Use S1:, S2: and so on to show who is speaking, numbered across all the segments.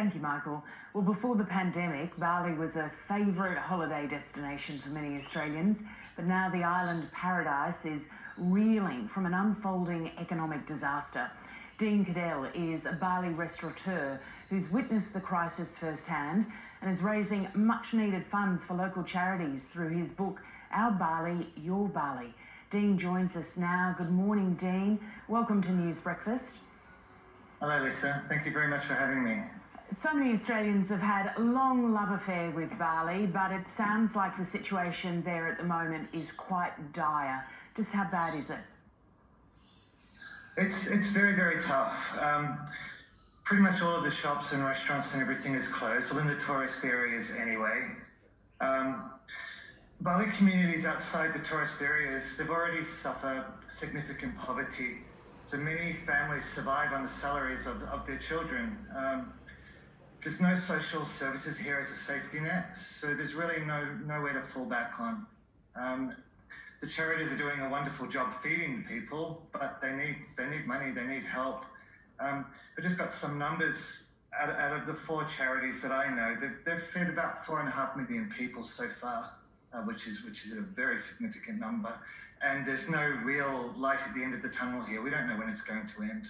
S1: Thank you, Michael. Well, before the pandemic, Bali was a favourite holiday destination for many Australians, but now the island paradise is reeling from an unfolding economic disaster. Dean Cadell is a Bali restaurateur who's witnessed the crisis firsthand and is raising much-needed funds for local charities through his book, Our Bali, Your Bali. Dean joins us now. Good morning, Dean. Welcome to News Breakfast.
S2: Hello, Lisa. Thank you very much for having me.
S1: So many Australians have had a long love affair with Bali, but it sounds like the situation there at the moment is quite dire. Just how bad is it?
S2: It's very, very tough. Pretty much all of the shops and restaurants and everything is closed, well, in the tourist areas anyway. Bali communities outside the tourist areas, they've already suffered significant poverty. So many families survive on the salaries of their children. There's no social services here as a safety net, so there's really nowhere to fall back on. The charities are doing a wonderful job feeding people, but they need money, they need help. I just got some numbers out of the 4 charities that I know. They've fed about 4.5 million people so far, which is a very significant number. And there's no real light at the end of the tunnel here. We don't know when it's going to end.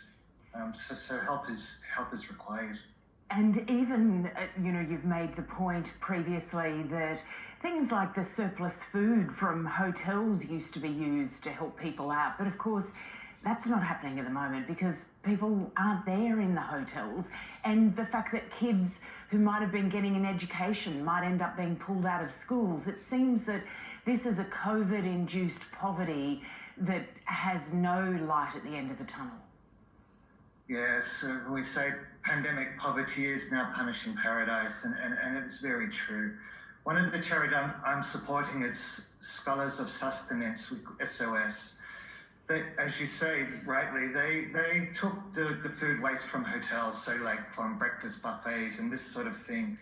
S2: So help is required.
S1: And even, you've made the point previously that things like the surplus food from hotels used to be used to help people out. But of course, that's not happening at the moment because people aren't there in the hotels. And the fact that kids who might have been getting an education might end up being pulled out of schools. It seems that this is a COVID-induced poverty that has no light at the end of the tunnel.
S2: Yes, we say pandemic poverty is now punishing paradise, and it's very true. One of the charities I'm supporting is Scholars of Sustenance, SOS. They, as you say rightly, they took the food waste from hotels, so like from breakfast buffets and this sort of thing,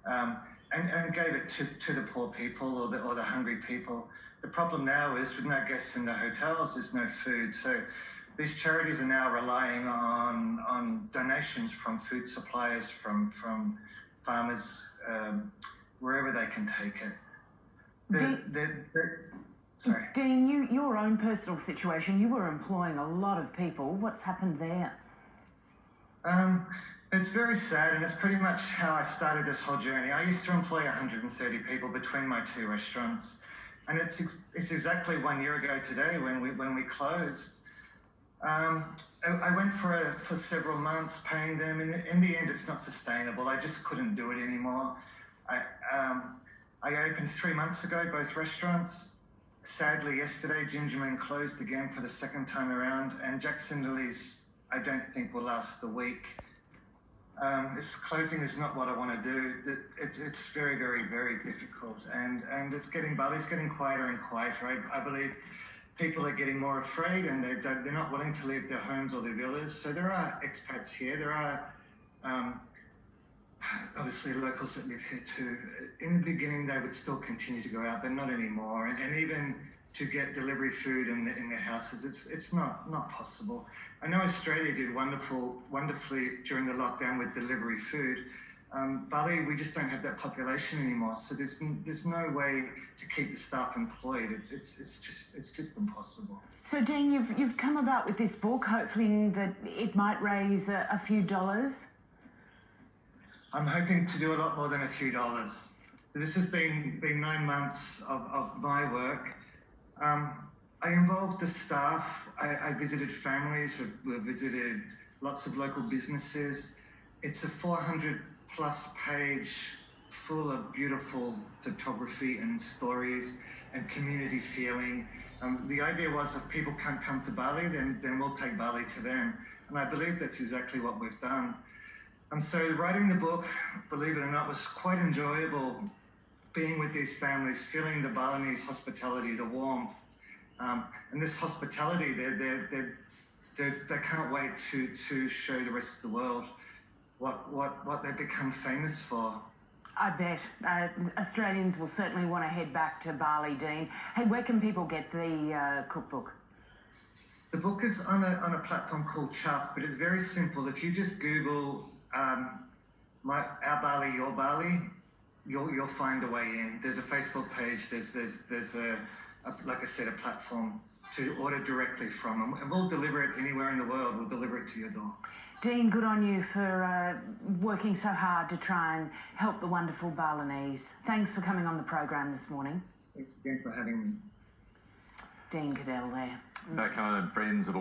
S2: and gave it to the poor people or the hungry people. The problem now is with no guests in the hotels, there's no food. So these charities are now relying on donations from food suppliers, from farmers, wherever they can take it. Sorry.
S1: Dean, your own personal situation, you were employing a lot of people. What's happened there?
S2: It's very sad, and it's pretty much how I started this whole journey. I used to employ 130 people between my 2 restaurants, and it's exactly 1 year ago today when we closed. I went for several months paying them, and in the end, it's not sustainable. I just couldn't do it anymore. I opened 3 months ago, both restaurants. Sadly, yesterday, Gingerman closed again for the 2nd time around, and Jack Cinderley's, I don't think will last the week. This closing is not what I want to do. It's very, very, very difficult, and Bali's getting quieter and quieter. I believe people are getting more afraid, and they're not willing to leave their homes or their villas. So there are expats here. There are obviously locals that live here too. In the beginning, they would still continue to go out, but not anymore. And even to get delivery food in their houses, it's not possible. I know Australia did wonderfully during the lockdown with delivery food. Bali, we just don't have that population anymore, so there's no way to keep the staff employed. It's just impossible.
S1: So, Dean, you've come about with this book, hoping that it might raise a few dollars.
S2: I'm hoping to do a lot more than a few dollars. So this has been 9 months of my work. I involved the staff. I visited families. We visited lots of local businesses. It's a 400+ page full of beautiful photography and stories and community feeling. The idea was if people can't come to Bali, then we'll take Bali to them. And I believe that's exactly what we've done. So writing the book, believe it or not, was quite enjoyable, being with these families, feeling the Balinese hospitality, the warmth. And this hospitality, they can't wait to show the rest of the world what they've become famous for.
S1: I bet. Australians will certainly want to head back to Bali, Dean. Hey, where can people get the cookbook?
S2: The book is on a platform called Chuff, but it's very simple. If you just Google Our Bali, Your Bali, you'll find a way in. There's a Facebook page. There's a like I said, a platform to order directly from, and we'll deliver it anywhere in the world. We'll deliver it to your door.
S1: Dean, good on you for working so hard to try and help the wonderful Balinese. Thanks for coming on the program this morning.
S2: Thanks again for having me.
S1: Dean Cadell there.
S3: Back home, friends of